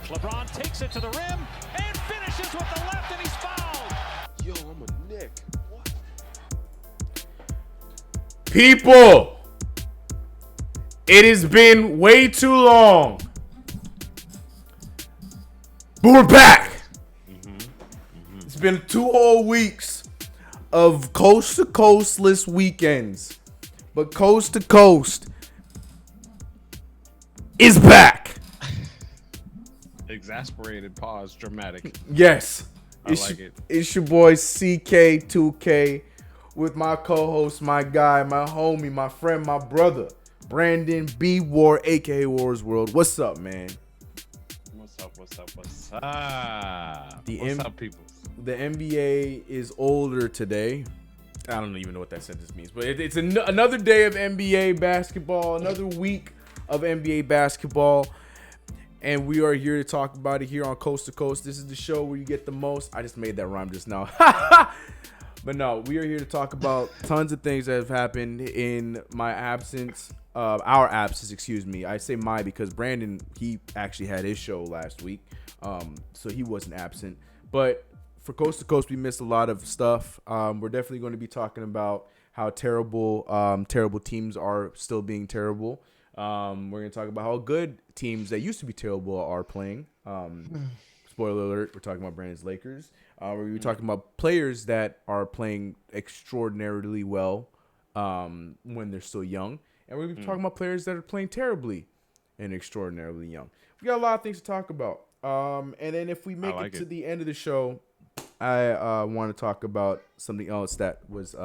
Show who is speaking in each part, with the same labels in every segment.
Speaker 1: LeBron takes it to the rim and finishes with the left, and he's fouled.
Speaker 2: Yo, I'm a Nick. What?
Speaker 3: People, it has been way too long. But we're back. It's been 2 whole weeks of coast to coastless weekends. But coast to coast is back.
Speaker 4: Exasperated pause, dramatic.
Speaker 3: Yes.
Speaker 4: I like it.
Speaker 3: It's your boy CK2K with my co-host, my guy, my homie, my friend, my brother, Brandon B. War, aka Wars World. What's up, man?
Speaker 4: What's up? What's up, people?
Speaker 3: The NBA is older today. I don't even know what that sentence means, but it's another day of NBA basketball, another week of NBA basketball, and we are here to talk about it here on Coast to Coast. This is the show where you get the most. I just made that rhyme just now. But no, we are here to talk about tons of things that have happened in my absence, our absence, excuse me. I say my because Brandon, he actually had his show last week, so he wasn't absent. But for Coast to Coast, we missed a lot of stuff. We're definitely going to be talking about how terrible teams are still being terrible. We're going to talk about how good teams that used to be terrible are playing. Spoiler alert, we're talking about Brandon's Lakers. We're going to be talking about players that are playing extraordinarily well when they're still young. And we're going to be talking about players that are playing terribly and extraordinarily young. We got a lot of things to talk about. And then if we make it to the end of the show, I want to talk about something else that was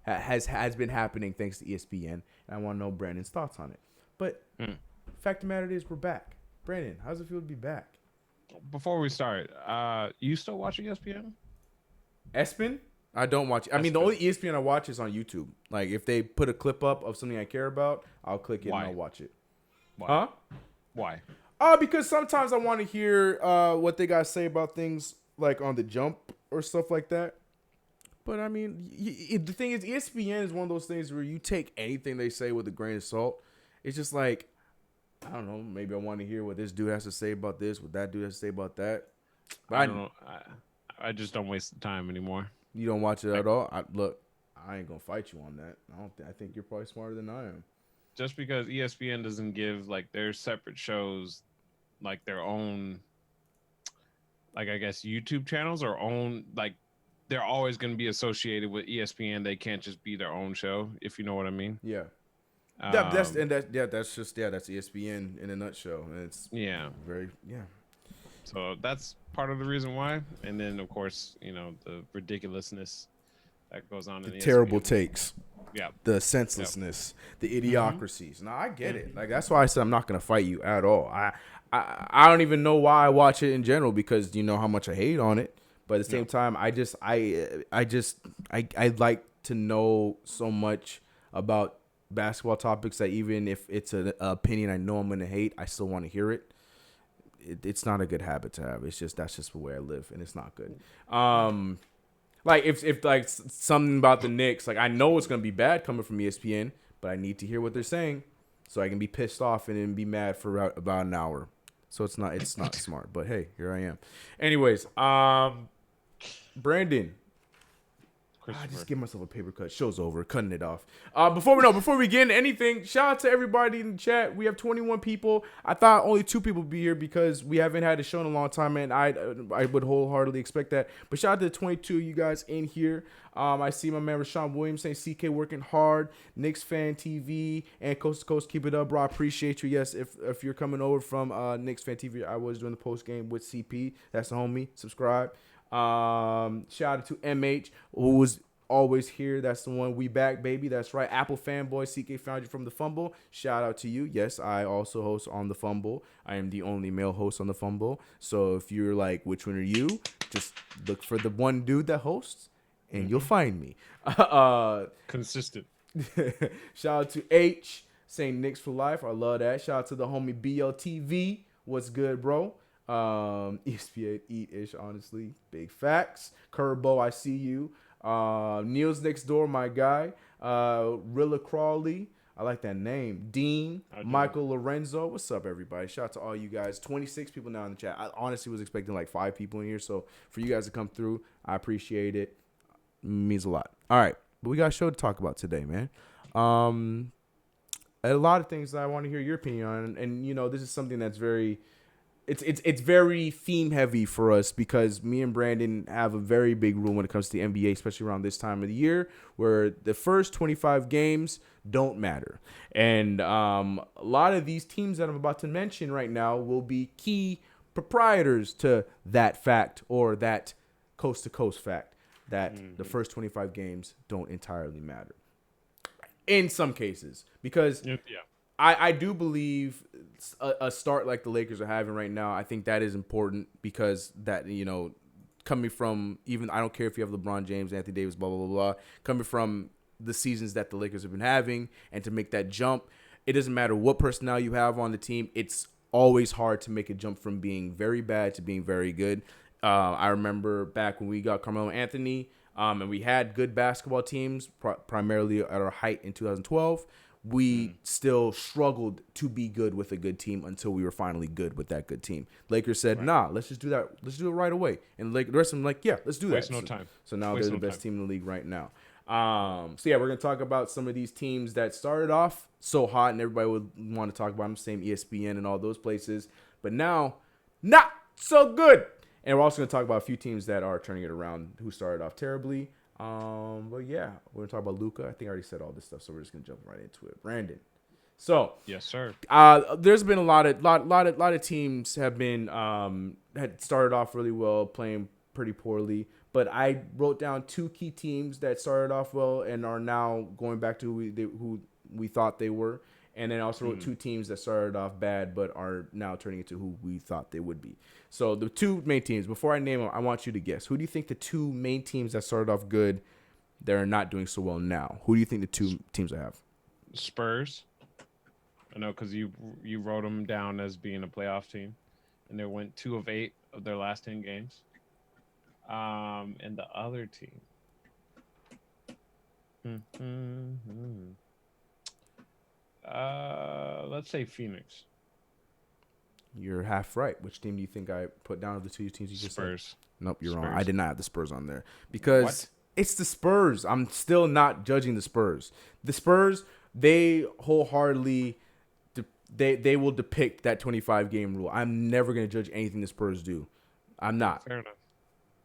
Speaker 3: has been happening thanks to ESPN. And I want to know Brandon's thoughts on it. But fact of the matter is, we're back. Brandon, how does it feel to be back?
Speaker 4: Before we start, you still watch ESPN?
Speaker 3: ESPN? I don't watch. I mean, the only ESPN I watch is on YouTube. Like, if they put a clip up of something I care about, I'll click it and I'll watch it.
Speaker 4: Why?
Speaker 3: Huh?
Speaker 4: Why?
Speaker 3: Because sometimes I want to hear what they got to say about things like on the jump or stuff like that. But I mean, the thing is, ESPN is one of those things where you take anything they say with a grain of salt. It's just like, I don't know, maybe I want to hear what this dude has to say about this, what that dude has to say about that. But
Speaker 4: I don't know. I just don't waste the time anymore.
Speaker 3: You don't watch it at all? Look, I ain't gonna fight you on that. I think you're probably smarter than I am.
Speaker 4: Just because ESPN doesn't give like their separate shows, like their own, like I guess YouTube channels or own, like they're always going to be associated with ESPN. They can't just be their own show, if you know what I mean.
Speaker 3: Yeah. That's ESPN in a nutshell. And it's very.
Speaker 4: So that's part of the reason why. And then of course, you know, the ridiculousnthat goes on in the
Speaker 3: terrible
Speaker 4: ESPN.
Speaker 3: takes.
Speaker 4: Yeah.
Speaker 3: The senselessness, the idiocracies. Now I get it. Like, that's why I said I'm not gonna fight you at all. I don't even know why I watch it in general, because you know how much I hate on it. But at the same time, I like to know so much about basketball topics that even if it's an opinion I know I'm gonna hate, I still want to hear it. It's not a good habit to have. It's just that's just the way I live, and it's not good. Like if like something about the Knicks, like I know it's gonna be bad coming from ESPN, but I need to hear what they're saying so I can be pissed off and then be mad for about an hour. So it's not smart, but hey, here I am. Anyways, Brandon. I just give myself a paper cut. Show's over. Cutting it off. Before we get into anything, shout out to everybody in the chat. We have 21 people. I thought only 2 people would be here because we haven't had a show in a long time, and I would wholeheartedly expect that. But shout out to the 22 of you guys in here. I see my man Rashawn Williamson, CK working hard, Knicks Fan TV, and Coast to Coast. Keep it up, bro. I appreciate you. Yes, if you're coming over from Knicks Fan TV, I was doing the post game with CP. That's the homie. Subscribe. Shout out to MH, who was always here. That's the one. We back, baby. That's right. Apple fanboy CK found you from the Fumble. Shout out to you. Yes, I also host on the Fumble. I am the only male host on the Fumble. So if you're like, which one are you? Just look for the one dude that hosts, and you'll find me.
Speaker 4: Consistent.
Speaker 3: Shout out to H, saying Knicks for life. I love that. Shout out to the homie BLTV. What's good, bro? ESPN Eat-ish, honestly. Big facts. Curbo, I see you. Neil's next door, my guy. Rilla Crawley. I like that name. Dean, Michael Lorenzo. What's up, everybody? Shout out to all you guys. 26 people now in the chat. I honestly was expecting like 5 people in here. So for you guys to come through, I appreciate it. Means a lot. All right. But we got a show to talk about today, man. A lot of things that I want to hear your opinion on. And you know, this is something that's very... It's very theme heavy for us because me and Brandon have a very big rule when it comes to the NBA, especially around this time of the year, where the first 25 games don't matter. And a lot of these teams that I'm about to mention right now will be key proprietors to that fact or that coast-to-coast fact that the first 25 games don't entirely matter. In some cases, because I do believe a start like the Lakers are having right now, I think that is important because that, you know, coming from even, I don't care if you have LeBron James, Anthony Davis, blah, blah, blah, blah, coming from the seasons that the Lakers have been having and to make that jump, it doesn't matter what personnel you have on the team. It's always hard to make a jump from being very bad to being very good. I remember back when we got Carmelo Anthony and we had good basketball teams, primarily at our height in 2012. We still struggled to be good with a good team until we were finally good with that good team. Lakers said, nah, let's just do that. Let's do it right away. And the rest of them like, yeah, let's do that.
Speaker 4: Waste no time.
Speaker 3: So now they're the best team in the league right now. So, yeah, we're going to talk about some of these teams that started off so hot and everybody would want to talk about them, same ESPN and all those places. But now, not so good. And we're also going to talk about a few teams that are turning it around who started off terribly. But yeah, we're gonna talk about Luka. I think I already said all this stuff, so we're just gonna jump right into it. Brandon. So
Speaker 4: yes, sir.
Speaker 3: There's been a lot of teams have been had started off really well, playing pretty poorly. But I wrote down 2 key teams that started off well and are now going back to who we thought they were. And then I also wrote 2 teams that started off bad but are now turning into who we thought they would be. So the 2 main teams, before I name them, I want you to guess. Who do you think the 2 main teams that started off good that are not doing so well now? Who do you think the 2 teams I have?
Speaker 4: Spurs. I know because you wrote them down as being a playoff team. And they went 2 of 8 of their last 10 games. And the other team. Let's say Phoenix.
Speaker 3: You're half right. Which team do you think I put down of the 2 teams you just said?
Speaker 4: Spurs.
Speaker 3: Nope, you're wrong. I did not have the Spurs on there because it's the Spurs. I'm still not judging the Spurs. The Spurs, they wholeheartedly they will depict that 25 game rule. I'm never going to judge anything the Spurs do. I'm not.
Speaker 4: Fair enough.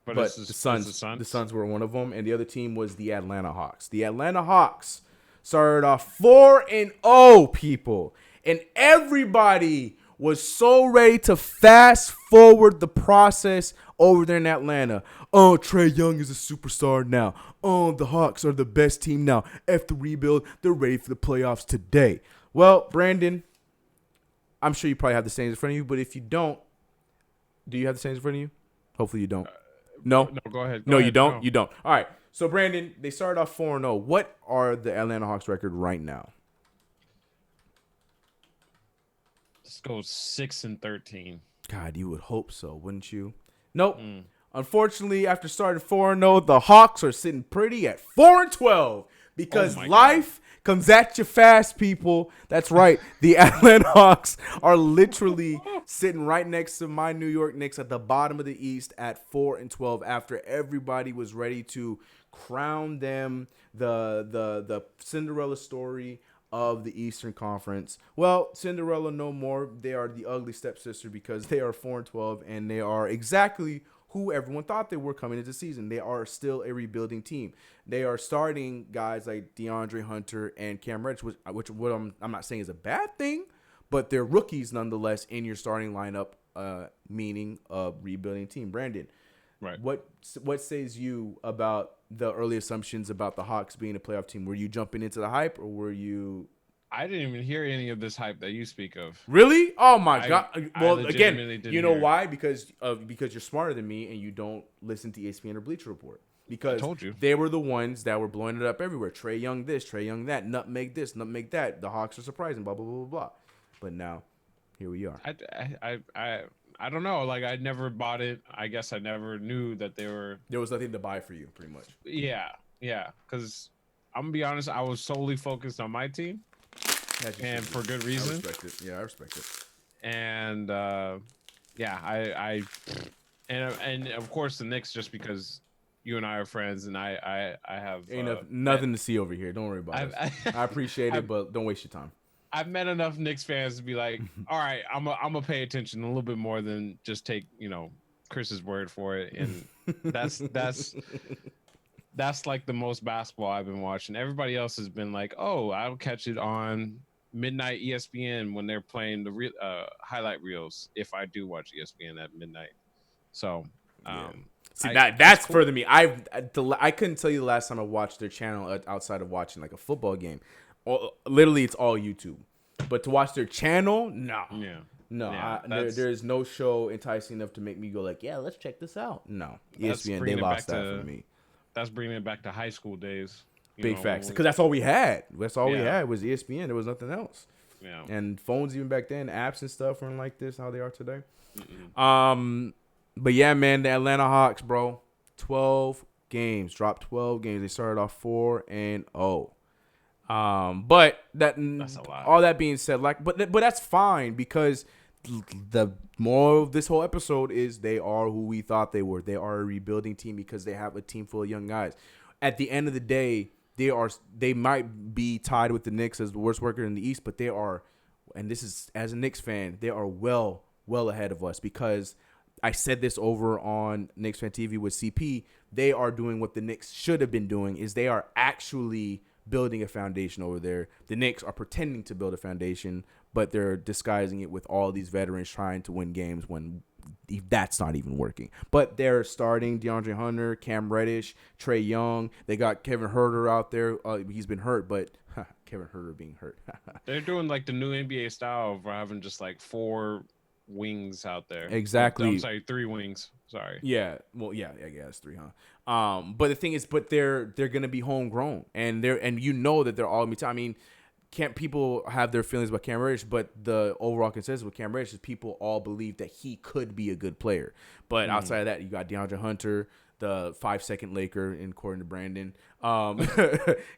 Speaker 4: But
Speaker 3: the Suns were one of them, and the other team was the Atlanta Hawks. The Atlanta Hawks started off 4-0, people, and everybody was so ready to fast forward the process over there in Atlanta. Oh, Trae Young is a superstar now. Oh, the Hawks are the best team now. F the rebuild. They're ready for the playoffs today. Well, Brandon, I'm sure you probably have the standings in front of you, but if you don't, do you have the standings in front of you? Hopefully you don't. No?
Speaker 4: No, go ahead.
Speaker 3: No, you don't? No. You don't. All right. So, Brandon, they started off 4-0. What are the Atlanta Hawks record right now?
Speaker 4: Let's go 6-13.
Speaker 3: God, you would hope so, wouldn't you? Nope. Unfortunately, after starting 4-0, the Hawks are sitting pretty at 4-12 because life comes at you fast, people. That's right. The Atlanta Hawks are literally sitting right next to my New York Knicks at the bottom of the East at 4-12 after everybody was ready to crown them the Cinderella story of the Eastern Conference. Well, Cinderella no more. They are the ugly stepsister because they are 4-12 and they are exactly who everyone thought they were coming into the season. They are still a rebuilding team. They are starting guys like DeAndre Hunter and Cam Reddish, which what I'm not saying is a bad thing, but they're rookies nonetheless in your starting lineup, meaning a rebuilding team. Brandon,
Speaker 4: right?
Speaker 3: What says you about the early assumptions about the Hawks being a playoff team? Were you jumping into the hype, or were you?
Speaker 4: I didn't even hear any of this hype that you speak of.
Speaker 3: Really? Oh my God! Well, again, you know
Speaker 4: hear.
Speaker 3: why? Because you're smarter than me and you don't listen to ESPN or Bleacher Report. Because
Speaker 4: I told you.
Speaker 3: They were the ones that were blowing it up everywhere. Trae Young this, Trae Young that, nutmeg this, nutmeg that. The Hawks are surprising, blah blah blah blah blah. But now, here we are.
Speaker 4: I don't know. Like I never bought it. I guess I never knew that they were.
Speaker 3: There was nothing to buy for you, pretty much.
Speaker 4: Yeah. Because I'm gonna be honest, I was solely focused on my team. and for good
Speaker 3: I
Speaker 4: reason.
Speaker 3: respect it. Yeah, I respect it.
Speaker 4: And yeah, and of course the Knicks, just because you and I are friends, and I have
Speaker 3: Nothing to see over here. Don't worry about it. I appreciate it, but don't waste your time.
Speaker 4: I've met enough Knicks fans to be like, all right, I'm gonna pay attention a little bit more than just take Chris's word for it, and that's like the most basketball I've been watching. Everybody else has been like, oh, I'll catch it on midnight ESPN when they're playing the highlight reels, if I do watch ESPN at midnight. So
Speaker 3: see, that's cool. Further me. I couldn't tell you the last time I watched their channel outside of watching like a football game. Literally, it's all YouTube. But to watch their channel, no. There is no show enticing enough to make me go like, yeah, let's check this out. No, ESPN, they lost that for me.
Speaker 4: That's bringing it back to high school days.
Speaker 3: Big facts, because that's all we had. That's all we had was ESPN. There was nothing else. Yeah. And phones even back then, apps and stuff weren't like this how they are today. But yeah, man, the Atlanta Hawks, bro, 12 games, dropped 12 games. They started off 4-0. But that's a lot. All that being said, but that's fine, because the moral of this whole episode is they are who we thought they were. They are a rebuilding team because they have a team full of young guys. At the end of the day, they might be tied with the Knicks as the worst record in the East, but they are, and this is as a Knicks fan, they are well ahead of us, because I said this over on Knicks Fan TV with CP. They are doing what the Knicks should have been doing, is they are actually building a foundation over there. The Knicks are pretending to build a foundation, but they're disguising it with all these veterans trying to win games when that's not even working. But they're starting DeAndre Hunter, Cam Reddish, Trae Young. They got Kevin Huerter out there. He's been hurt, but Kevin Huerter being hurt.
Speaker 4: They're doing like the new NBA style of having just like 4 wings out there.
Speaker 3: Exactly.
Speaker 4: I'm sorry, 3 wings. Sorry.
Speaker 3: Yeah. Well, yeah, I guess 3, huh? But the thing is, they're gonna be homegrown, and that they're all gonna be. I mean, can't people have their feelings about Cam Reddish? But the overall consensus with Cam Reddish is people all believe that he could be a good player. But outside of that, you got DeAndre Hunter, the 5-second Laker, according to Brandon. You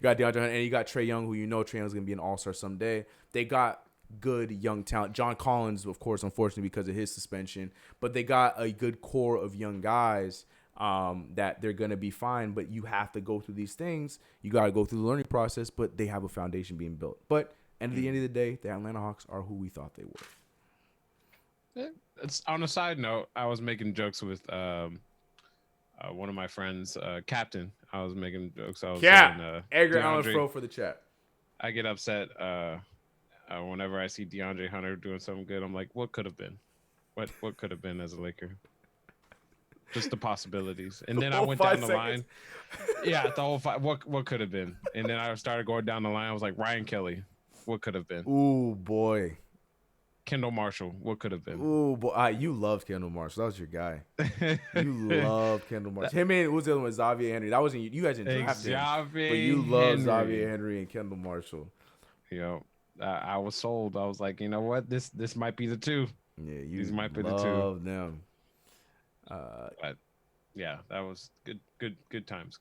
Speaker 3: got DeAndre Hunter, and you got Trae Young, who Trae Young's gonna be an all-star someday. They got good young talent. John Collins, of course, unfortunately because of his suspension, but they got a good core of young guys that they're going to be fine. But you have to go through these things. You got to go through the learning process, but they have a foundation being built. But at the end of the day, the Atlanta Hawks are who we thought they were.
Speaker 4: It's on a side note, I was making jokes with one of my friends, Captain. I was making jokes. I was saying,
Speaker 3: Edgar Allan Fro for the chat.
Speaker 4: I get upset whenever I see DeAndre Hunter doing something good. I'm like, what could have been? What could have been as a Laker? Just the possibilities. And then I went down the line. Yeah, the whole 5. What could have been? And then I started going down the line. I was like, Ryan Kelly, what could have been?
Speaker 3: Ooh, boy.
Speaker 4: Kendall Marshall, what could have been?
Speaker 3: Ooh, boy. You loved Kendall Marshall. That was your guy. You loved Kendall Marshall. Him and who's the other one? Xavier Henry. That wasn't you guys didn't draft him. But you loved Xavier Henry and Kendall Marshall.
Speaker 4: I was sold. I was like, you know what? This might be the 2.
Speaker 3: Yeah, these might be the 2. Love them.
Speaker 4: But yeah, that was good times.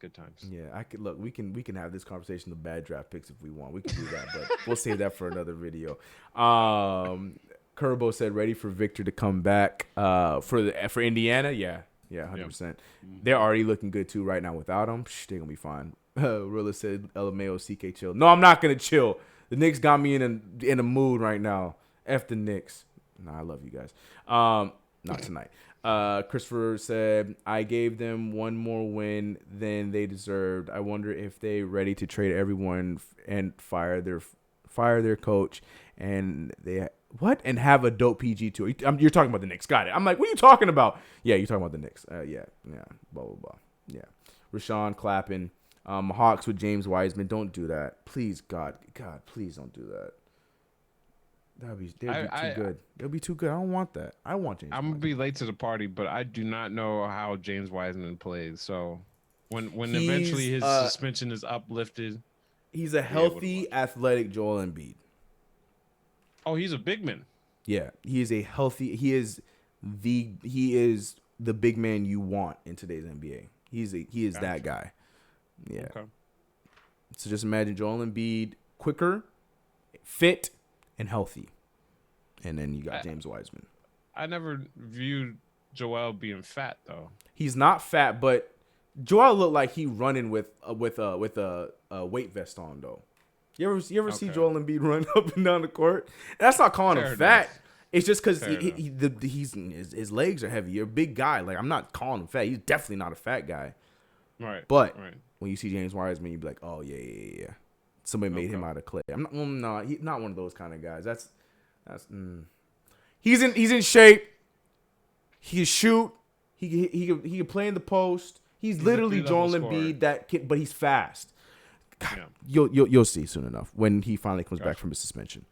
Speaker 3: Yeah, I could look. We can have this conversation of bad draft picks if we want. We can do that, but we'll save that for another video. Kerbo said ready for Victor to come back. For Indiana, yeah, 100%. Yep. They're already looking good too right now without him. They're gonna be fine. Rilla said LMAO CK chill. No, I'm not gonna chill. The Knicks got me in a mood right now. F the Knicks. Nah, I love you guys. Not tonight. Christopher said, I gave them one more win than they deserved. I wonder if they ready to trade everyone and fire their coach and and have a dope PG tour. You're talking about the Knicks. Got it. I'm like, what are you talking about? Yeah, you're talking about the Knicks. Yeah. Blah, blah, blah. Yeah. Rashawn clapping. Hawks with James Wiseman. Don't do that. Please, God, please don't do that. They'll be too good. They'll be too good. I don't want that. I want James.
Speaker 4: I'm gonna be late to the party, but I do not know how James Wiseman plays. So when eventually his suspension is uplifted,
Speaker 3: he's a healthy, athletic Joel Embiid.
Speaker 4: Oh, he's a big man.
Speaker 3: Yeah, he is a healthy. He is the big man you want in today's NBA. He is that guy. Yeah. Okay. So just imagine Joel Embiid quicker, fit and healthy. And then you got James Wiseman.
Speaker 4: I never viewed Joel being fat though.
Speaker 3: He's not fat, but Joel looked like he running with a weight vest on though. You ever see Joel Embiid run up and down the court? That's not calling him fat.
Speaker 4: Enough.
Speaker 3: It's just because his legs are heavy. You're a big guy. Like, I'm not calling him fat. He's definitely not a fat guy.
Speaker 4: Right.
Speaker 3: But when you see James Wiseman, you be like, oh yeah. Somebody made him out of clay. I'm not. No, he's not one of those kind of guys. He's in shape. He can shoot. He can play in the post. He's literally Joel Embiid but he's fast. God, you'll see soon enough when he finally comes back from his suspension.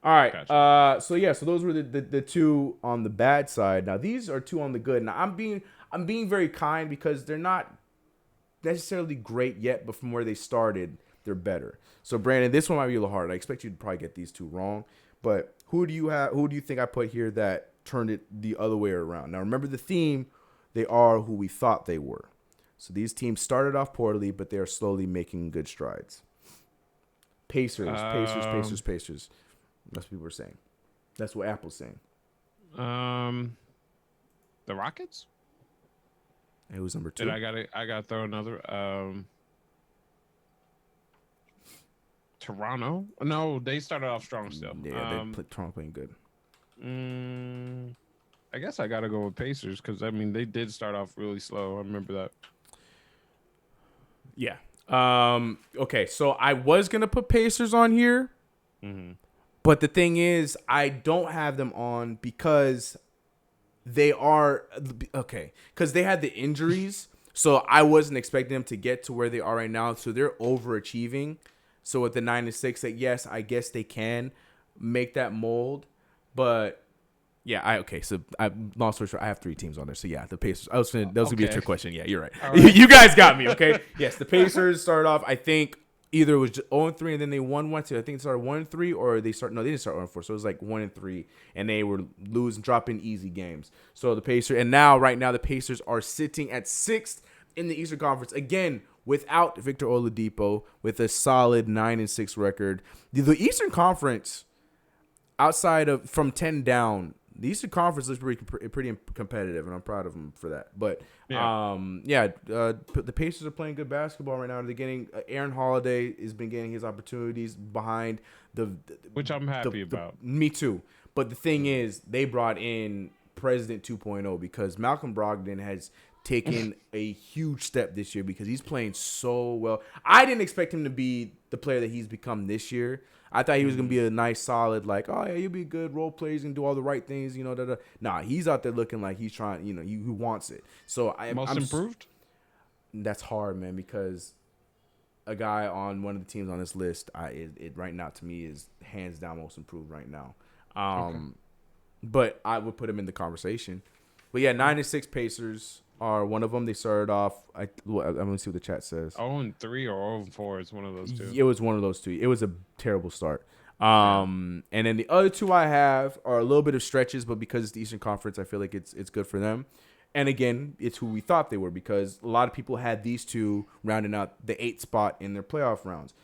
Speaker 3: All right.
Speaker 4: Gotcha.
Speaker 3: So those were the two on the bad side. Now these are two on the good. Now I'm being very kind because they're not necessarily great yet, but from where they started, they're better. So Brandon, this one might be a little hard. I expect you to probably get these two wrong. But who do you think I put here that turned it the other way around? Now remember the theme, they are who we thought they were. So these teams started off poorly, but they are slowly making good strides. Pacers. That's what people are saying. That's what Apple's saying.
Speaker 4: The Rockets?
Speaker 3: It was number 2.
Speaker 4: I gotta throw another. Toronto? No, they started off strong still.
Speaker 3: Yeah, Toronto playing good.
Speaker 4: I guess I gotta go with Pacers because they did start off really slow. I remember that.
Speaker 3: Yeah. Okay, so I was gonna put Pacers on here, but the thing is, I don't have them on because they are because they had the injuries. So I wasn't expecting them to get to where they are right now. So they're overachieving. So with the 9-6, yes, I guess they can make that mold, but. Yeah, so long story short, I have 3 teams on there. So yeah, the Pacers. That was gonna be a trick question. Yeah, you're right. You guys got me. Okay. Yes, the Pacers started off. I think either it was 0-3 and then they won one. I think it started 1-3 or they didn't start 1-4. So it was like 1-3 and they were dropping easy games. So the Pacers right now the Pacers are sitting at 6th in the Eastern Conference again without Victor Oladipo with a solid 9-6 record. The Eastern Conference, outside of from 10 down. The Eastern Conference is pretty competitive, and I'm proud of them for that. But, the Pacers are playing good basketball right now. They're getting Aaron Holiday has been getting his opportunities behind
Speaker 4: which I'm happy about.
Speaker 3: Me too. But the thing is, they brought in President 2.0 because Malcolm Brogdon has taken a huge step this year because he's playing so well. I didn't expect him to be the player that he's become this year. I thought he was going to be a nice, solid, he'll be a good role player. He's going to do all the right things, Nah, he's out there looking like he's trying, he wants it. So I'm
Speaker 4: improved?
Speaker 3: That's hard, man, because a guy on one of the teams on this list, it right now to me is hands down most improved right now. But I would put him in the conversation. But yeah, 9-6 Pacers are one of them. They started off. I'm gonna see what the chat says.
Speaker 4: 0-3 or 0-4 is one of those two.
Speaker 3: It was one of those two. It was a terrible start. And then the other two I have are a little bit of stretches, but because it's the Eastern Conference, I feel like it's good for them. And again, it's who we thought they were because a lot of people had these two rounding out the 8th spot in their playoff rounds.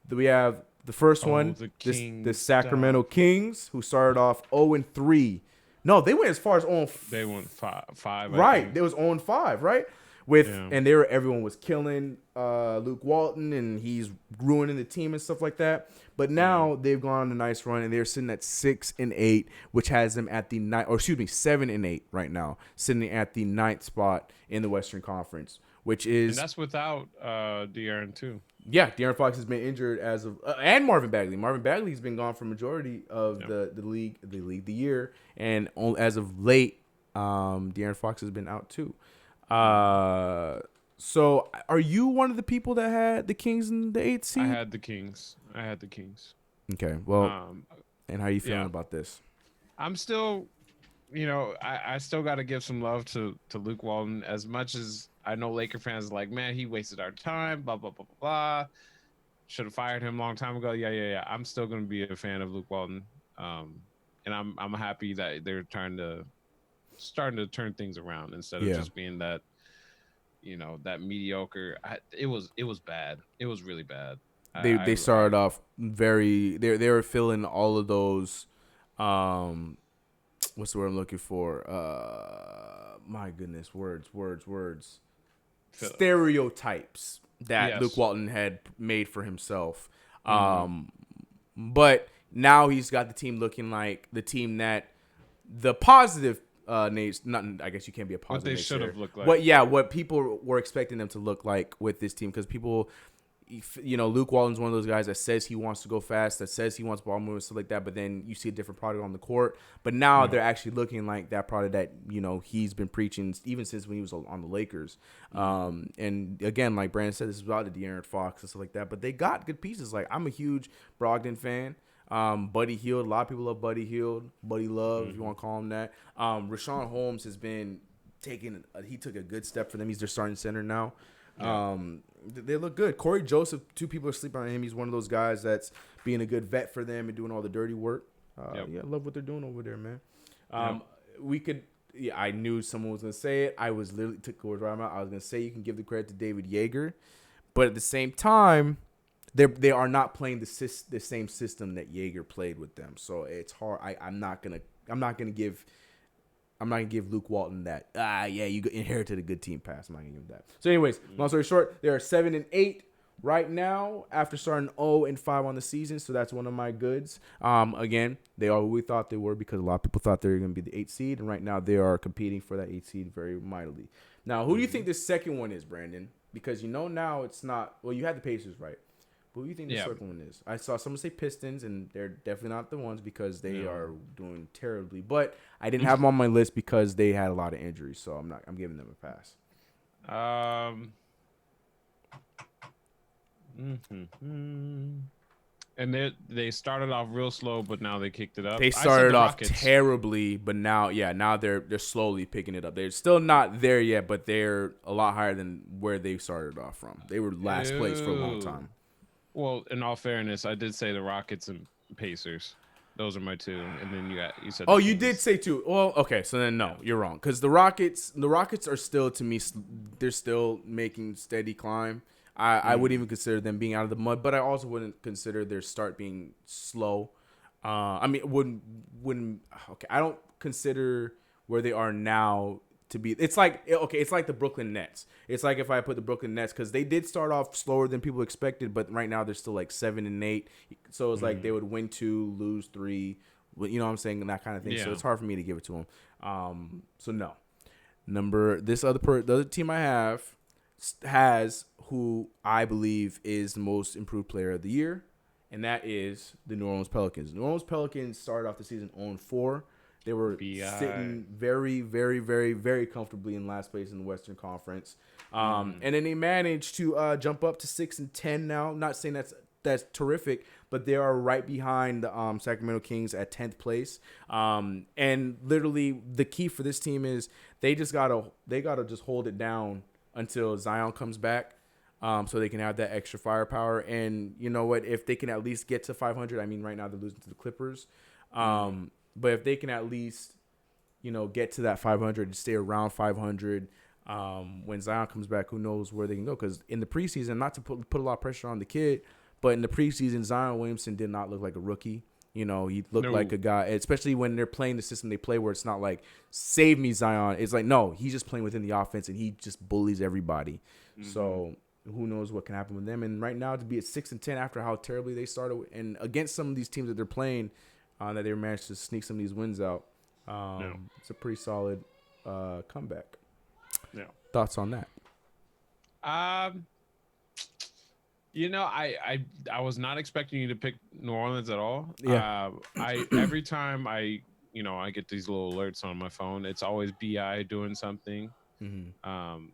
Speaker 3: We have the first one, the Sacramento Kings, who started off 0-3. No, they went as far as 0.
Speaker 4: They went 5.
Speaker 3: Right, they was 0-5, right? And everyone was killing Luke Walton, and he's ruining the team and stuff like that. But now they've gone on a nice run, and they're sitting at 6-8, which has them at the 7-8 right now, sitting at the 9th spot in the Western Conference, which is
Speaker 4: and that's without De'Aaron too.
Speaker 3: Yeah, De'Aaron Fox has been injured as of and Marvin Bagley. Marvin Bagley's been gone for majority of the year, and as of late, De'Aaron Fox has been out too. So are you one of the people that had the Kings in the 8th seed?
Speaker 4: I had the Kings.
Speaker 3: Okay, well, and how are you feeling about this?
Speaker 4: I'm still, I still got to give some love to Luke Walton. As much as I know Laker fans are like, man, he wasted our time, blah, blah, blah, blah, blah. Should have fired him a long time ago. Yeah. I'm still going to be a fan of Luke Walton. And I'm happy that they're starting to turn things around instead of just being that, that mediocre. It was bad. It was really bad.
Speaker 3: They started off very. They were filling all of those. What's the word I'm looking for? My goodness, words. Stereotypes that Luke Walton had made for himself. But now he's got the team looking like the team that the positive names. Not, I guess you can't be a positive.
Speaker 4: What they should have looked like.
Speaker 3: What people were expecting them to look like with this team, because people. Luke Walton's one of those guys that says he wants to go fast, that says he wants ball movement, stuff like that, but then you see a different product on the court. But now they're actually looking like that product that, he's been preaching even since when he was on the Lakers. And again, like Brandon said, this is about the De'Aaron Fox and stuff like that, but they got good pieces. Like, I'm a huge Brogdon fan. Buddy Hield, a lot of people love Buddy Hield. Buddy Love, if you want to call him that. Rashawn Holmes has been he took a good step for them. He's their starting center now. They look good. Corey Joseph, two people are sleeping on him. He's one of those guys that's being a good vet for them and doing all the dirty work. I love what they're doing over there, man. I knew someone was going to say it. I was literally took words right out. I was going to say you can give the credit to David Yeager, but at the same time, they are not playing the same system that Yeager played with them. So it's hard. I'm not gonna give Luke Walton that. You inherited a good team pass. I'm not gonna give him that. So, anyways, long story short, they are 7-8 right now after starting 0-5 on the season. So that's one of my goods. Again, they are who we thought they were, because a lot of people thought they were gonna be the 8th seed, and right now they are competing for that 8th seed very mightily. Now, who do you think this second one is, Brandon? Because now it's not. Well, you had the Pacers right. But who do you think the second one is? I saw someone say Pistons, and they're definitely not the ones, because they are doing terribly. But I didn't have them on my list because they had a lot of injuries, so I'm giving them a pass.
Speaker 4: And they started off real slow, but now they kicked it up.
Speaker 3: They started off terribly, but now they're slowly picking it up. They're still not there yet, but they're a lot higher than where they started off from. They were last place for a long time.
Speaker 4: Well, in all fairness, I did say the Rockets and Pacers. Those are my two, and then you said.
Speaker 3: Oh, you did say two. Well, okay, so then no, you're wrong, because the Rockets are still, to me, they're still making steady climb. I wouldn't even consider them being out of the mud, but I also wouldn't consider their start being slow. Wouldn't. Okay, I don't consider where they are now to be. It's like the Brooklyn Nets. It's like if I put the Brooklyn Nets, because they did start off slower than people expected, but right now they're still like 7-8. So it's like they would win 2, lose 3. You know what I'm saying? That kind of thing. Yeah. So it's hard for me to give it to them. So no. The other team I have has who I believe is the most improved player of the year, and that is the New Orleans Pelicans. The New Orleans Pelicans started off the season 0-4. They were sitting very, very, very, very comfortably in last place in the Western Conference. And then they managed to jump up to 6-10 now. Not saying that's terrific, but they are right behind the Sacramento Kings at 10th place. And literally the key for this team is they gotta just hold it down until Zion comes back. So they can have that extra firepower. And you know what? If they can at least get to 500, I mean, right now they're losing to the Clippers. But if they can at least, get to that 500 and stay around 500, when Zion comes back, who knows where they can go? Because in the preseason, not to put a lot of pressure on the kid, but in the preseason, Zion Williamson did not look like a rookie. He looked like a guy, especially when they're playing the system they play, where it's not like, save me, Zion. It's like, no, he's just playing within the offense, and he just bullies everybody. So who knows what can happen with them. And right now, to be at 6-10 after how terribly they started, and against some of these teams that they're playing, that they managed to sneak some of these wins out, it's a pretty solid comeback. Yeah. Thoughts on that?
Speaker 4: I was not expecting you to pick New Orleans at all.
Speaker 3: Yeah.
Speaker 4: Every time I get these little alerts on my phone, it's always BI doing something. Mm-hmm.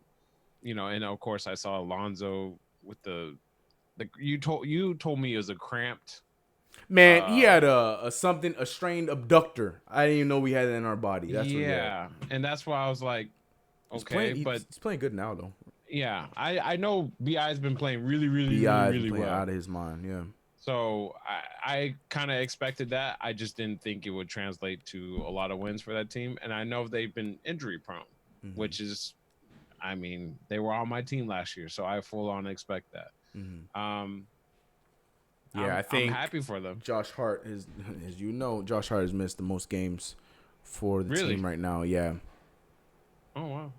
Speaker 4: And of course I saw Alonzo with you told me it was a cramped.
Speaker 3: Man, he had a strained abductor. I didn't even know we had it in our body. That's
Speaker 4: and that's why I was like, okay,
Speaker 3: he's playing good now though.
Speaker 4: Yeah, I know Bi's been playing really, really, really well.
Speaker 3: Out of his mind, yeah.
Speaker 4: So I kind of expected that. I just didn't think it would translate to a lot of wins for that team. And I know they've been injury prone, which is, they were on my team last year, so I full on expect that.
Speaker 3: Yeah, I think
Speaker 4: I'm happy for them.
Speaker 3: Josh Hart is, as you know, Josh Hart has missed the most games for the team right now. Yeah.
Speaker 4: Oh wow.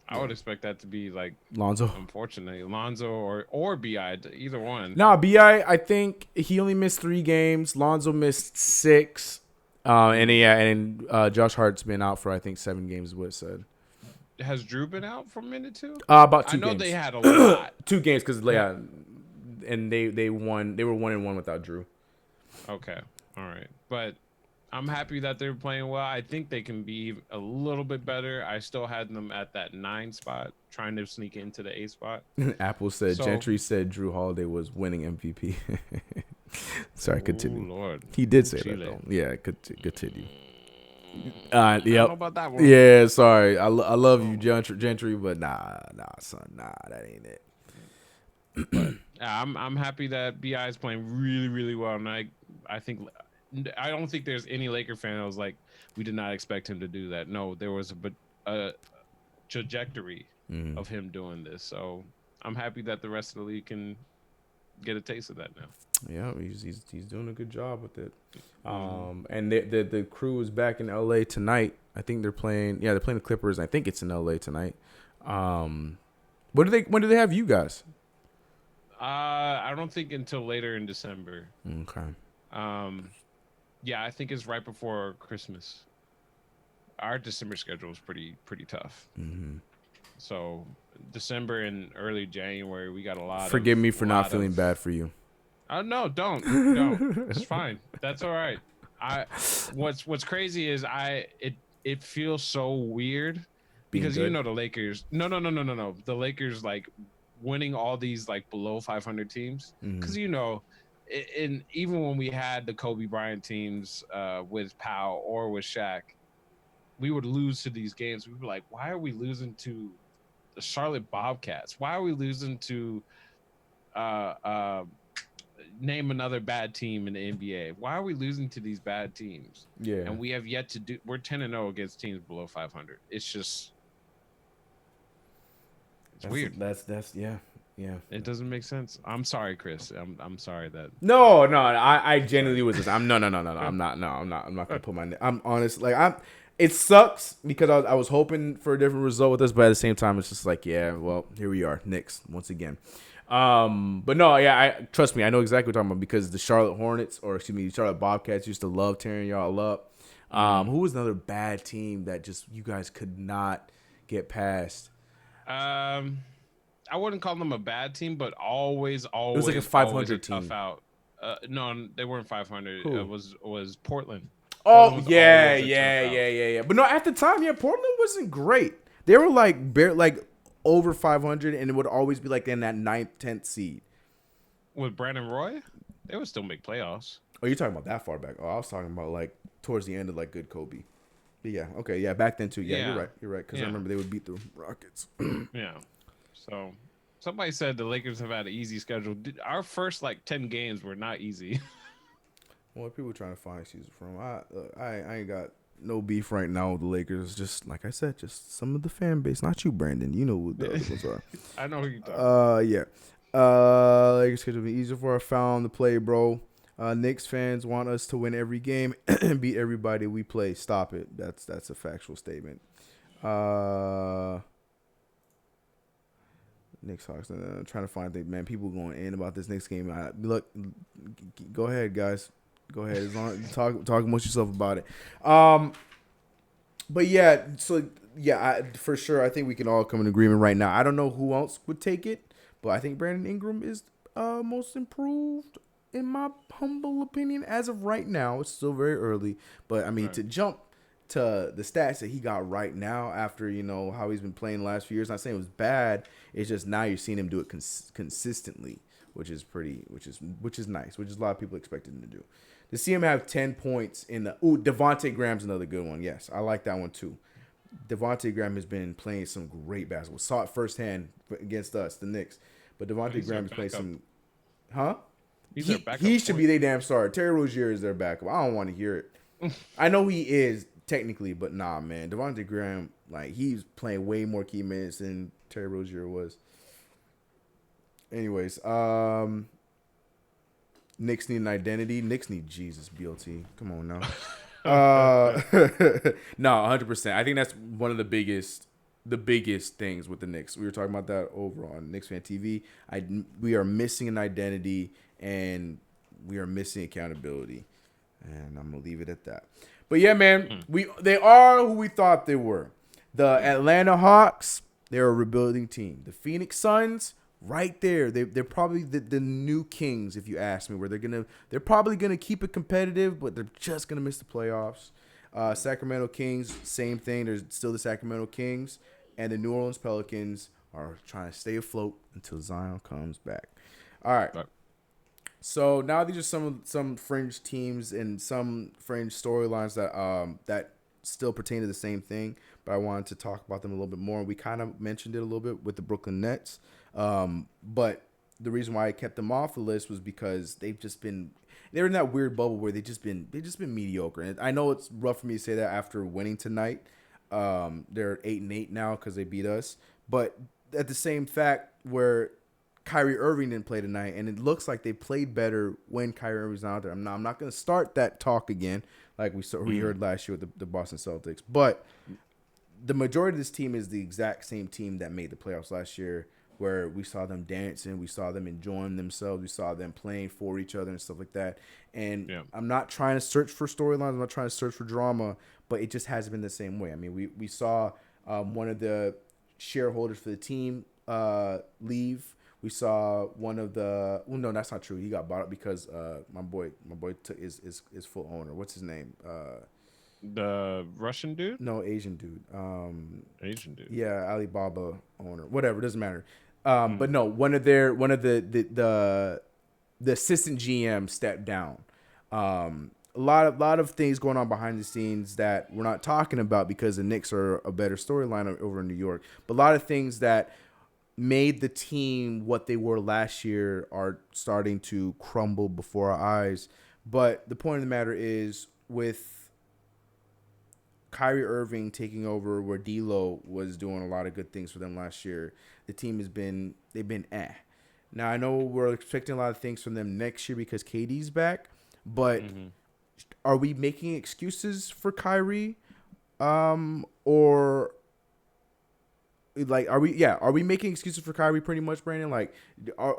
Speaker 4: I would expect that to be like
Speaker 3: Lonzo.
Speaker 4: Unfortunately, Lonzo or Bi, either one.
Speaker 3: Nah, Bi. I think he only missed 3 games. Lonzo missed 6. And Josh Hart's been out for I think 7 games. Is what it said.
Speaker 4: Has Drew been out for a minute too?
Speaker 3: About 2
Speaker 4: I know
Speaker 3: games.
Speaker 4: they had a lot.
Speaker 3: 2 games because and they won. They were 1-1 without Drew.
Speaker 4: Okay, all right, but I'm happy that they're playing well. I think they can be a little bit better. I still had them at that 9 spot, trying to sneak into the 8 spot.
Speaker 3: Apple said Gentry said Drew Holiday was winning MVP. Sorry, continue.
Speaker 4: Oh Lord,
Speaker 3: he did say that though. Yeah, continue. Yep.
Speaker 4: I don't know about that one.
Speaker 3: Yeah, sorry. I love you, Gentry, but nah, son, that ain't it.
Speaker 4: But I'm happy that Bi is playing really, really well, and I don't think there's any Laker fan that was like, we did not expect him to do that. No, there was a trajectory of him doing this, so I'm happy that the rest of the league can get a taste of that now.
Speaker 3: Yeah, he's doing a good job with it. And the crew is back in LA tonight. I think they're playing. Yeah, they're playing the Clippers. I think it's in LA tonight. When do they have you guys?
Speaker 4: I don't think until later in December.
Speaker 3: Okay.
Speaker 4: Yeah, I think it's right before Christmas. Our December schedule is pretty tough.
Speaker 3: Mm-hmm.
Speaker 4: So December and early January, we got a lot.
Speaker 3: Forgive me for not feeling bad for you.
Speaker 4: No, don't. It's fine. That's all right. What's crazy is it feels so weird because you know the Lakers. No. The Lakers like winning all these like below 500 teams because and even when we had the Kobe Bryant teams with Powell or with Shaq, we would lose to these games. We'd be like, why are we losing to the Charlotte Bobcats? Why are we losing to name another bad team in the NBA? Why are we losing to these bad teams?
Speaker 3: Yeah.
Speaker 4: And we have yet to do. We're 10-0 against teams below 500. It's just weird.
Speaker 3: That's yeah.
Speaker 4: It doesn't make sense. I'm sorry, Chris. I'm sorry that.
Speaker 3: No. I genuinely was just. I'm no. I'm not gonna put my. I'm honest. Like It sucks because I was hoping for a different result with this, but at the same time, it's just like, yeah, well, here we are, Knicks once again. But no, yeah, trust me, I know exactly what you're talking about because the Charlotte Hornets, or excuse me, the Charlotte Bobcats used to love tearing y'all up. Who was another bad team that just you guys could not get past?
Speaker 4: I wouldn't call them a bad team, but always
Speaker 3: it was like a 500 team.
Speaker 4: Tough out. No, they weren't 500.
Speaker 3: Who?
Speaker 4: It was Portland.
Speaker 3: Oh, yeah. But no, at the time, yeah, Portland wasn't great. They were like over 500, and it would always be like in that 9th, 10th seed.
Speaker 4: With Brandon Roy, they would still make playoffs.
Speaker 3: Oh, you're talking about that far back. Oh, I was talking about like towards the end of like good Kobe. But yeah, okay, yeah, back then too. Yeah, you're right. Because I remember they would beat the Rockets.
Speaker 4: Yeah. So somebody said the Lakers have had an easy schedule. Our first like 10 games were not easy.
Speaker 3: What people trying to find excuses from? I ain't got no beef right now with the Lakers. Just like I said, just some of the fan base. Not you, Brandon. You know who the other ones are.
Speaker 4: I know who you're talking about.
Speaker 3: Yeah. Lakers schedule be easier for our foul to play, bro. Knicks fans want us to win every game and beat everybody we play. Stop it. That's a factual statement. Knicks Hawks. Trying to find things, man. People going in about this next game. Look, go ahead, guys. Go ahead. As long as talk amongst yourself about it. But yeah, so yeah, for sure, I think we can all come in agreement right now. I don't know who else would take it, but I think Brandon Ingram is most improved in my humble opinion as of right now. It's still very early, but I mean to jump to the stats that he got right now after how he's been playing the last few years. Not saying it was bad. It's just now you're seeing him do it consistently, which is nice. Which is a lot of people expected him to do. To see him have 10 points in the Devontae Graham's another good one. Yes, I like that one too. Devontae Graham has been playing some great basketball. Saw it firsthand against us, the Knicks. But Devontae Graham is playing some. Huh? He should be their damn starter. Terry Rozier is their backup. I don't want to hear it. I know he is technically, but nah, man. Devontae Graham, like, he's playing way more key minutes than Terry Rozier was. Anyways, Knicks need an identity. Knicks need Jesus, BLT. Come on now. No, 100%. I think that's one of the biggest things with the Knicks. We were talking about that over on Knicks Fan TV. We are missing an identity and we are missing accountability. And I'm gonna leave it at that. But yeah, man, they are who we thought they were. The Atlanta Hawks, they're a rebuilding team. The Phoenix Suns, right there, they're probably the new Kings, if you ask me. Where they're probably gonna keep it competitive, but they're just gonna miss the playoffs. Sacramento Kings, same thing. There's still the Sacramento Kings, and the New Orleans Pelicans are trying to stay afloat until Zion comes back. All right. So now these are some fringe teams and some fringe storylines that still pertain to the same thing, but I wanted to talk about them a little bit more. We kind of mentioned it a little bit with the Brooklyn Nets, but the reason why I kept them off the list was because they're in that weird bubble where they've just been mediocre. And I know it's rough for me to say that after winning tonight. They're 8-8 now because they beat us, but at the same fact where Kyrie Irving didn't play tonight, and it looks like they played better when Kyrie Irving's not out there. I'm not going to start that talk again like we heard last year with the Boston Celtics, but the majority of this team is the exact same team that made the playoffs last year, where we saw them dancing, we saw them enjoying themselves, we saw them playing for each other and stuff like that. And I'm not trying to search for storylines, I'm not trying to search for drama, but it just hasn't been the same way. I mean, we saw one of the shareholders for the team leave. We saw one of the no, that's not true. He got bought up because my boy is full owner. What's his name?
Speaker 4: The Russian dude?
Speaker 3: No, Asian dude.
Speaker 4: Asian dude.
Speaker 3: Yeah, Alibaba owner. Whatever, doesn't matter. But no, one of the assistant GM stepped down. A lot of things going on behind the scenes that we're not talking about because the Knicks are a better storyline over in New York. But a lot of things that made the team what they were last year are starting to crumble before our eyes. But the point of the matter is, with Kyrie Irving taking over where D'Lo was doing a lot of good things for them last year, the team they've been eh. Now I know we're expecting a lot of things from them next year because KD's back, but are we making excuses for Kyrie? Or like, are we making excuses for Kyrie pretty much, Brandon? Like,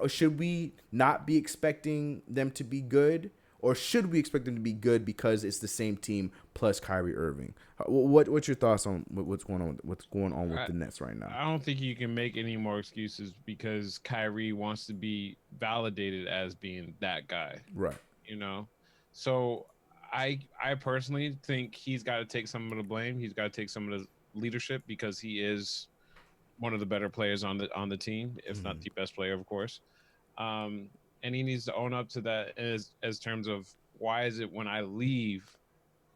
Speaker 3: should we not be expecting them to be good, or should we expect them to be good because it's the same team plus Kyrie Irving? What's your thoughts on what's going on with the Nets right now?
Speaker 4: I don't think you can make any more excuses because Kyrie wants to be validated as being that guy,
Speaker 3: right?
Speaker 4: You know, so I personally think he's got to take some of the blame. He's got to take some of the leadership because he is one of the better players on the team, if not the best player, of course. And he needs to own up to that as terms of why is it when I leave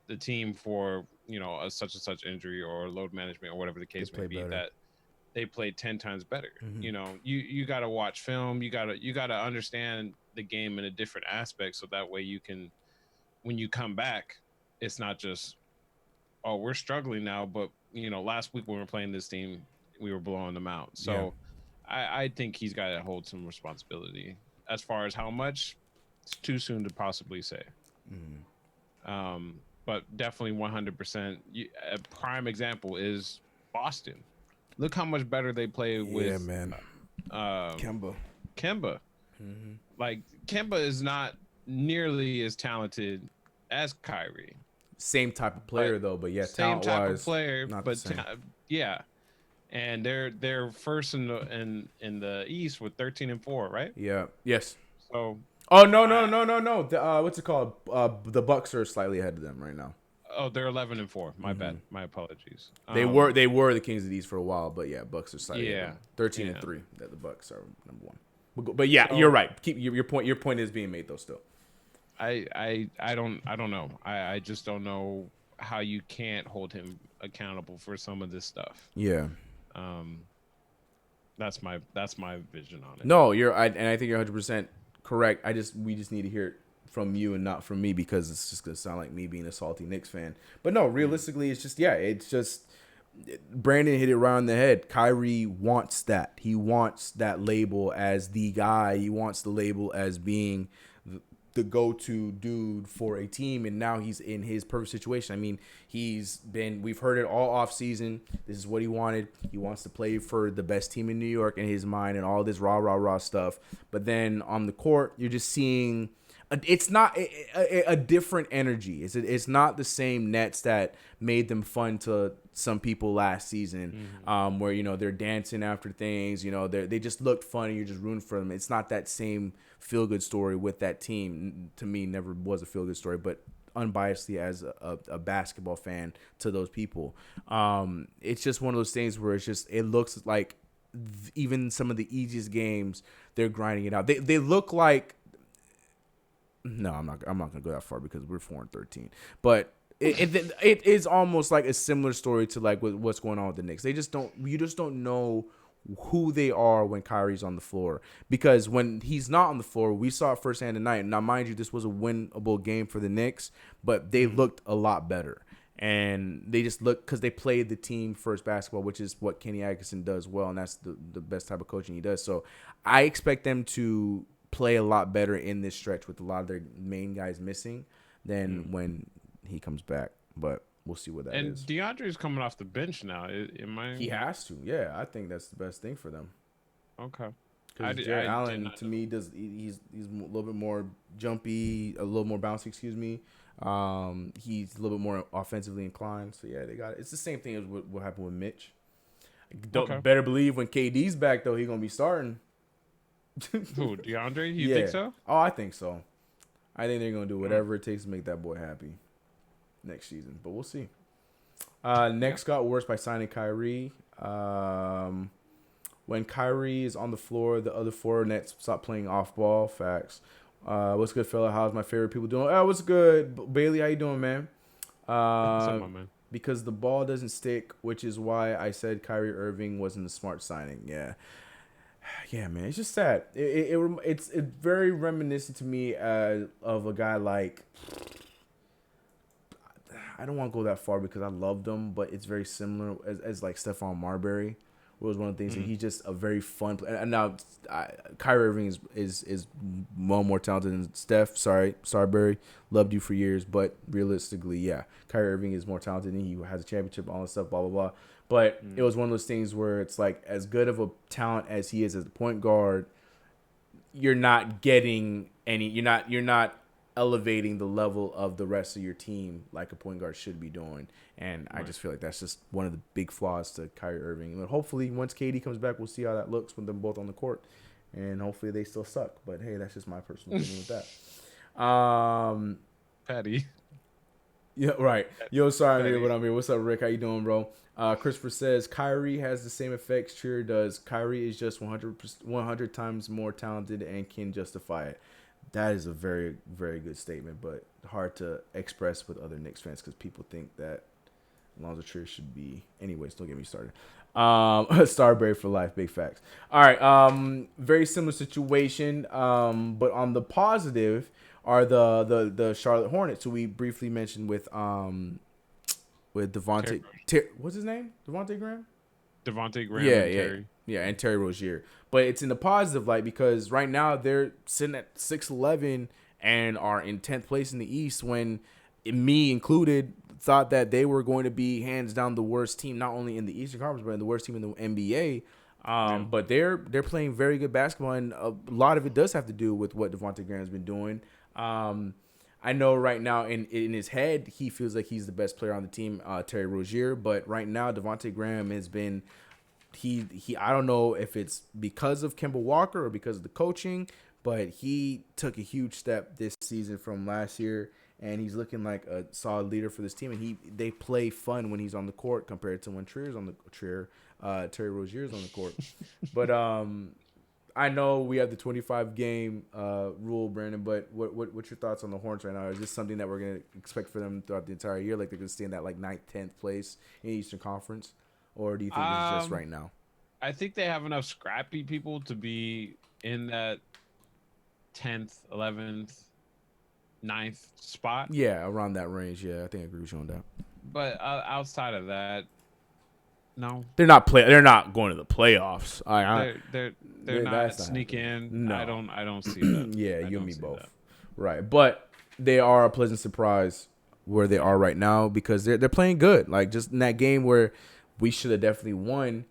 Speaker 4: the team for, you know, a such and such injury or load management or whatever the case may be, that they play 10 times better. You know, you got to watch film. You got to understand the game in a different aspect. So that way you can, when you come back, it's not just, oh, we're struggling now, but you know, last week when we were playing this team, we were blowing them out. So I think he's got to hold some responsibility. As far as how much, it's too soon to possibly say. But definitely 100%. A prime example is Boston. Look how much better they play with Kemba. Like, Kemba is not nearly as talented as Kyrie.
Speaker 3: Same type of player, though, but yeah,
Speaker 4: same type of player,
Speaker 3: not
Speaker 4: but
Speaker 3: the same.
Speaker 4: Yeah. And they're first in the East with 13-4, right?
Speaker 3: Yeah. Yes.
Speaker 4: So.
Speaker 3: Oh no. What's it called? The Bucks are slightly ahead of them right now.
Speaker 4: Oh, they're 11-4. My bad. My apologies.
Speaker 3: They were the Kings of the East for a while, but yeah, Bucks are slightly ahead. 13-3. That the Bucks are number one. But yeah, you're right. Keep your point. Your point is being made though. Still.
Speaker 4: I don't know. I just don't know how you can't hold him accountable for some of this stuff.
Speaker 3: Yeah.
Speaker 4: That's my vision on it.
Speaker 3: No, I think you're 100% correct. We just need to hear it from you and not from me because it's just gonna sound like me being a salty Knicks fan. But no, realistically, it's just Brandon hit it right on the head. Kyrie wants that. He wants that label as the guy. He wants the label as being the go-to dude for a team, and now he's in his perfect situation. I mean, we've heard it all off season. This is what he wanted. He wants to play for the best team in New York in his mind, and all this rah stuff. But then on the court, you're just seeing it's not a different energy. It's not the same Nets that made them fun to some people last season, where, you know, they're dancing after things, you know, they just looked fun and you're just rooting for them. It's not that same feel-good story with that team. To me, never was a feel-good story, but unbiasedly as a basketball fan to those people, it's just one of those things where it looks like even some of the easiest games, they're grinding it out. They look like, no, I'm not gonna go that far because we're 4-13, but it is almost like a similar story to like what's going on with the Knicks. You just don't know who they are when Kyrie's on the floor, because when he's not on the floor, we saw it firsthand tonight. Now, mind you, this was a winnable game for the Knicks, but they looked a lot better, and they just looked because they played the team first basketball, which is what Kenny Atkinson does well, and that's the best type of coaching he does. So I expect them to play a lot better in this stretch with a lot of their main guys missing than when he comes back, but we'll see what that is.
Speaker 4: And DeAndre's coming off the bench now.
Speaker 3: He has to. Yeah, I think that's the best thing for them.
Speaker 4: Okay.
Speaker 3: Because Jarrett Allen, to me, he's a little bit more jumpy, a little more bouncy. Excuse me. He's a little bit more offensively inclined. So yeah, they got it. It's the same thing as what happened with Mitch. Better believe when KD's back though, he's gonna be starting.
Speaker 4: Who, DeAndre? You think so?
Speaker 3: Oh, I think so. I think they're going to do whatever it takes to make that boy happy next season. But we'll see. Next got worse by signing Kyrie. When Kyrie is on the floor, the other four Nets stop playing off ball. Facts. What's good, fella? How's my favorite people doing? What's good? Bailey, how you doing, man?
Speaker 4: What's up, my man?
Speaker 3: Because the ball doesn't stick, which is why I said Kyrie Irving wasn't a smart signing. Yeah, man, it's just sad. It's very reminiscent to me of a guy like, I don't want to go that far because I loved him, but it's very similar as like Stephon Marbury, was one of the things that he's just a very fun player. And now Kyrie Irving is one more talented than Steph. Sorry, Barry, loved you for years, but realistically, yeah, Kyrie Irving is more talented and he has a championship, all that stuff, blah blah blah. But it was one of those things where it's like, as good of a talent as he is as a point guard, you're not getting any. You're not elevating the level of the rest of your team like a point guard should be doing. And I just feel like that's just one of the big flaws to Kyrie Irving. And hopefully, once KD comes back, we'll see how that looks with them both on the court. And hopefully, they still suck. But hey, that's just my personal opinion with that.
Speaker 4: Patty.
Speaker 3: Yeah, right. Yo, sorry, I'm here, but I'm here. What's up, Rick? How you doing, bro? Christopher says Kyrie has the same effects Cheer does. Kyrie is just 100 times more talented and can justify it. That is a very, very good statement, but hard to express with other Knicks fans because people think that Lonzo Trier should be. Anyways, don't get me started. Starberry for life, big facts. All right, very similar situation, but on the positive are the Charlotte Hornets, who we briefly mentioned with Devontae. What's his name? Devontae Graham.
Speaker 4: Devontae Graham.
Speaker 3: Yeah, and Terry Rozier. But it's in the positive light because right now they're sitting at 6-11 and are in 10th place in the East, when me included thought that they were going to be hands down the worst team, not only in the Eastern Conference, but in the worst team in the NBA. But they're playing very good basketball, and a lot of it does have to do with what Devontae Graham has been doing. I know right now in his head, he feels like he's the best player on the team, Terry Rozier. But right now, Devontae Graham has been I don't know if it's because of Kemba Walker or because of the coaching, but he took a huge step this season from last year, and he's looking like a solid leader for this team. And they play fun when he's on the court compared to when Terry Rozier's on the court. But I know we have the 25-game rule, Brandon, but what's your thoughts on the Hornets right now? Is this something that we're going to expect for them throughout the entire year? Like they're going to stay in that like 9th, 10th place in the Eastern Conference? Or do you think it's just right now?
Speaker 4: I think they have enough scrappy people to be in that 10th, 11th, 9th spot.
Speaker 3: Yeah, around that range. Yeah, I think I agree with you on that.
Speaker 4: But outside of that, no.
Speaker 3: They're not going to the playoffs.
Speaker 4: They're not sneak in.
Speaker 3: No.
Speaker 4: I don't see that.
Speaker 3: Yeah, you and me both. Right. But they are a pleasant surprise where they are right now because they're playing good. Like just in that game where we should have definitely won,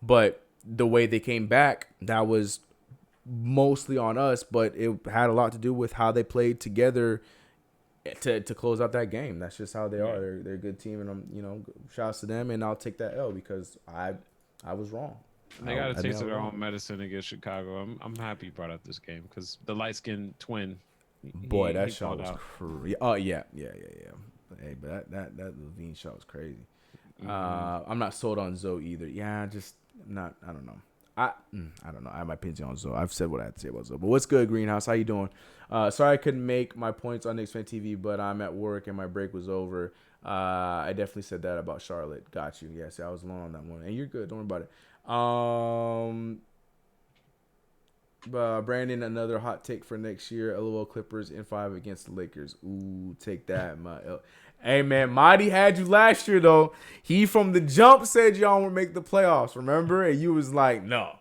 Speaker 3: but the way they came back, that was mostly on us, but it had a lot to do with how they played together to close out that game. That's just how they are. They're a good team, and shouts to them, and I'll take that L because I was wrong.
Speaker 4: They got a taste of their own medicine against Chicago. I'm happy you brought up this game because the light-skinned twin.
Speaker 3: Boy, that shot was crazy. Oh yeah. Hey, but that Levine shot was crazy. I'm not sold on Zoe either. Yeah, just not. I don't know. I don't know. I have my opinion on Zoe. I've said what I had to say about Zoe. But what's good, Greenhouse? How you doing? Sorry I couldn't make my points on Knicks Fan TV, but I'm at work and my break was over. I definitely said that about Charlotte. Got you. Yes, I was alone on that one. And you're good. Don't worry about it. Brandon, another hot take for next year. LOL Clippers in 5 against the Lakers. Ooh, take that. Hey, man, Marty had you last year, though. He from the jump said y'all would make the playoffs, remember? And you was like, no.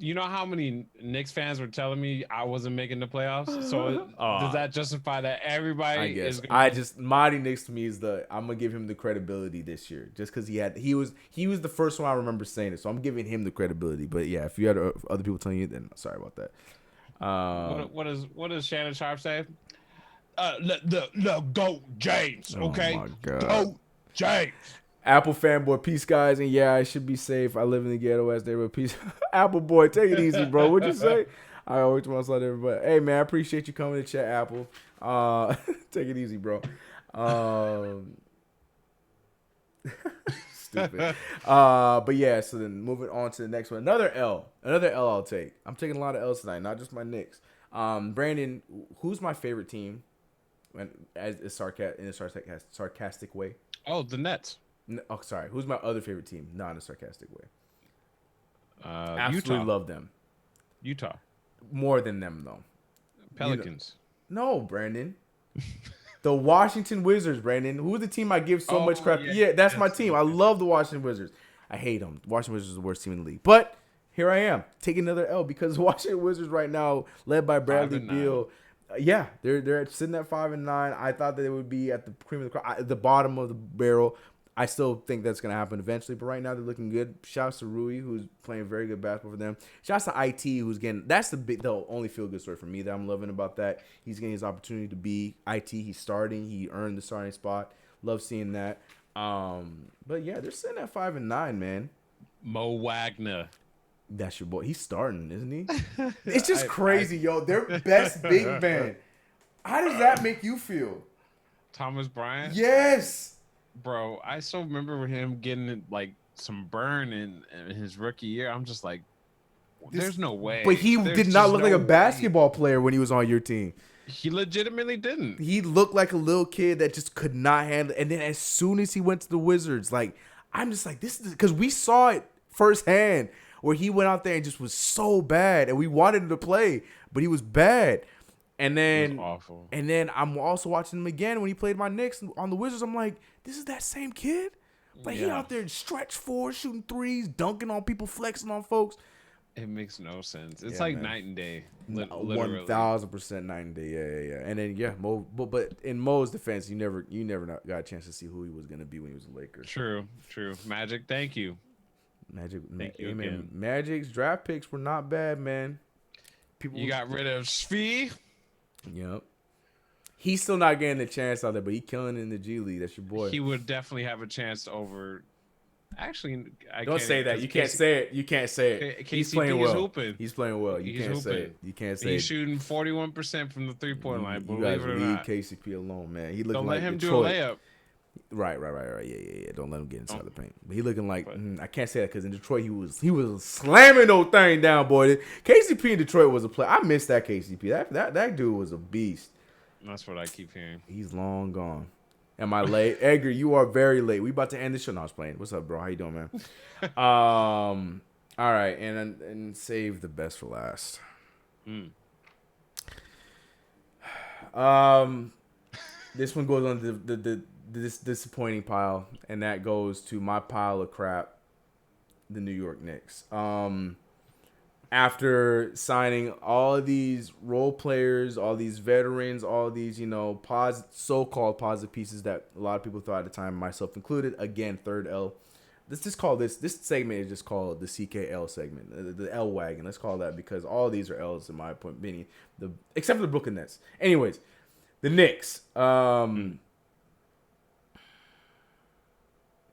Speaker 4: You know how many Knicks fans were telling me I wasn't making the playoffs? So does that justify that everybody
Speaker 3: I guess.
Speaker 4: is going to...
Speaker 3: Marty Knicks to me is I'm going to give him the credibility this year just because he was the first one I remember saying it. So I'm giving him the credibility. But, yeah, if you had other people telling you, then sorry about that.
Speaker 4: What does Shannon Sharp say? The GOAT James, okay?
Speaker 3: Oh, my God.
Speaker 4: GOAT James.
Speaker 3: Apple fanboy, peace, guys, and yeah, I should be safe. I live in the ghetto as they were. Peace, Apple boy, take it easy, bro. What'd you say? I always want to let everybody. Hey, man, I appreciate you coming to chat, Apple. Take it easy, bro. Stupid. But yeah, so then moving on to the next one, another L I'll take. I'm taking a lot of L's tonight, not just my Knicks. Brandon, who's my favorite team? In a sarcastic way.
Speaker 4: Oh, the Nets.
Speaker 3: Oh, sorry. Who's my other favorite team? Not in a sarcastic way. Absolutely
Speaker 4: Utah.
Speaker 3: love them.
Speaker 4: Utah.
Speaker 3: More than them, though.
Speaker 4: Pelicans.
Speaker 3: No, Brandon. The Washington Wizards, Brandon. Who's the team I give so much crap? Yeah, that's my team. I love the Washington Wizards. I hate them. The Washington Wizards is the worst team in the league. But here I am, taking another L because the Washington Wizards right now, led by Bradley Beal. Yeah, they're sitting at 5-9. I thought that they would be at the cream of the crop, at the bottom of the barrel. I still think that's going to happen eventually, but right now they're looking good. Shouts to Rui, who's playing very good basketball for them. Shouts to IT, who's getting – that's the only feel-good story for me that I'm loving about that. He's getting his opportunity to be IT. He's starting. He earned the starting spot. Love seeing that. But, yeah, they're sitting at 5-9, man.
Speaker 4: Mo Wagner.
Speaker 3: That's your boy. He's starting, isn't he? It's just crazy, yo. Their best big man. How does that make you feel?
Speaker 4: Thomas Bryant?
Speaker 3: Yes.
Speaker 4: Bro, I still remember him getting like some burn in his rookie year. I'm just like, there's no way.
Speaker 3: But he did not look like a basketball player when he was on your team.
Speaker 4: He legitimately didn't.
Speaker 3: He looked like a little kid that just could not handle it. And then as soon as he went to the Wizards, like, I'm just like, this is because we saw it firsthand where he went out there and just was so bad. And we wanted him to play, but he was bad. And then,
Speaker 4: awful.
Speaker 3: And then I'm also watching him again when he played my Knicks on the Wizards. I'm like, this is that same kid? Like, he out there stretch four, shooting threes, dunking on people, flexing on folks.
Speaker 4: It makes no sense. It's like night and day. Literally.
Speaker 3: 1,000% night and day. Yeah. And then, Mo, but in Mo's defense, you never got a chance to see who he was going to be when he was a Laker.
Speaker 4: True. Magic, thank you.
Speaker 3: Thank you again. Magic's draft picks were not bad, man.
Speaker 4: You got rid of Svi.
Speaker 3: Yep. He's still not getting a chance out there, but he's killing in the G League. That's your boy.
Speaker 4: He would definitely have a chance over. Actually,
Speaker 3: don't say that. You can't say it. You can't say it. He's playing well.
Speaker 4: Hooping.
Speaker 3: He's playing well. You can't say it. You can't say
Speaker 4: He's shooting 41% from the 3-point line.
Speaker 3: You guys leave KCP alone, man. He looking
Speaker 4: don't
Speaker 3: like
Speaker 4: let him
Speaker 3: Detroit.
Speaker 4: do a layup.
Speaker 3: Right. Yeah. Don't let him get inside the paint. But he looking like I can't say that because in Detroit he was slamming those thing down, boy. KCP in Detroit was a player. I miss that KCP. That dude was a beast.
Speaker 4: That's what I keep hearing.
Speaker 3: He's long gone. Am I late? Edgar, you are very late. We about to end this show. No, I was playing. What's up, bro? How you doing, man? All right, and save the best for last. This one goes on this disappointing pile, and that goes to my pile of crap, the New York Knicks. after signing all of these role players, all these veterans, all these, so-called positive pieces that a lot of people thought at the time, myself included. Again, third L. Let's just call this segment is just called the CKL segment, the L wagon. Let's call that because all these are L's in my opinion, except for the Brooklyn Nets. Anyways, the Knicks,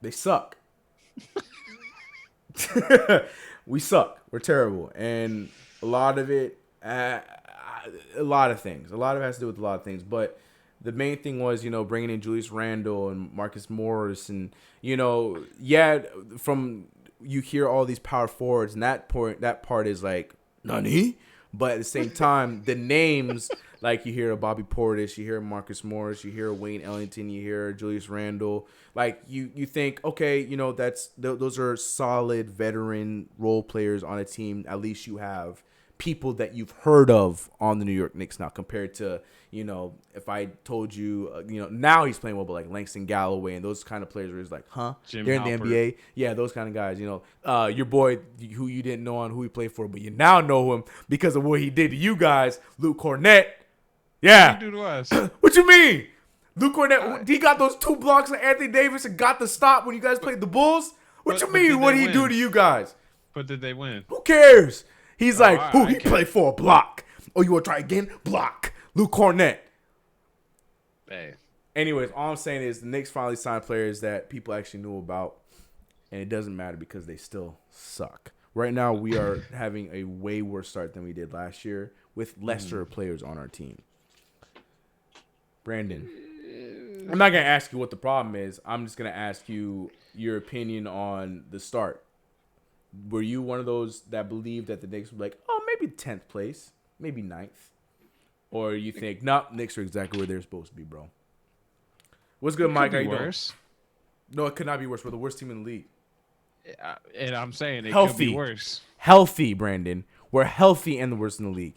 Speaker 3: they suck. We suck. We're terrible, and a lot of it, a lot of things. A lot of it has to do with a lot of things, but the main thing was, bringing in Julius Randle and Marcus Morris, and from you hear all these power forwards, and that part is like nani, but at the same time, the names like you hear Bobby Portis, you hear Marcus Morris, you hear Wayne Ellington, you hear Julius Randle, like you think, okay, those are solid veteran role players on a team. At least you have people that you've heard of on the New York Knicks now, compared to, if I told you, now he's playing well, but like Langston Galloway and those kind of players where it's like,
Speaker 4: Jim
Speaker 3: they're
Speaker 4: Halpert.
Speaker 3: in the NBA. Yeah, those kind of guys, your boy who you didn't know on who he played for, but you now know him because of what he did to you guys, Luke Cornett. Yeah.
Speaker 4: What did he do to us?
Speaker 3: What you mean? Luke Cornett, he got those 2 blocks on Anthony Davis and got the stop when you guys played the Bulls? What you mean? What did he do to you guys?
Speaker 4: But did they win?
Speaker 3: Who cares? He's like,
Speaker 4: all right,
Speaker 3: who
Speaker 4: I
Speaker 3: he
Speaker 4: care.
Speaker 3: played for? Block. Oh, you want to try again? Block. Luke Cornett.
Speaker 4: Hey.
Speaker 3: Anyways, all I'm saying is the Knicks finally signed players that people actually knew about, and it doesn't matter because they still suck. Right now, we are having a way worse start than we did last year with lesser players on our team. Brandon, I'm not going to ask you what the problem is. I'm just going to ask you your opinion on the start. Were you one of those that believed that the Knicks were like, oh, maybe 10th place, maybe 9th? Or you think, nope, Knicks are exactly where they're supposed to be, bro? What's good, Mike? How you doing? No, it could not be worse. We're the worst team in the league.
Speaker 4: And I'm saying it
Speaker 3: Healthy.
Speaker 4: could be worse.
Speaker 3: Healthy, Brandon. We're healthy and the worst in the league.